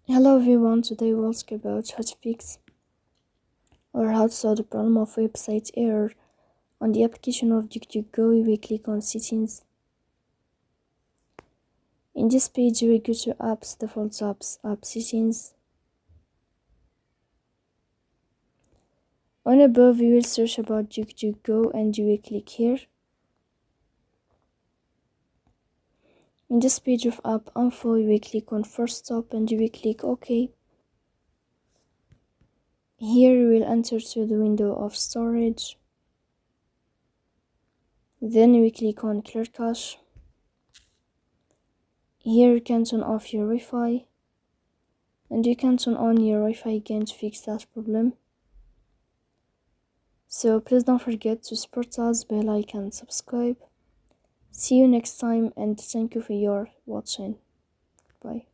Hello everyone, today we'll talk about how to fix or how to solve the problem of website error on the application of DuckDuckGo. You will click on settings. In this page you will go to apps, default apps, app settings. On above you will search about DuckDuckGo and you will click here. In this page of app info you will click on first stop and you will click OK. Here you will enter to the window of storage. Then you will click on clear cache. Here you can turn off your Wi-Fi and you can turn on your Wi-Fi again to fix that problem. So please don't forget to support us by like and subscribe. See you next time and thank you for your watching. Bye.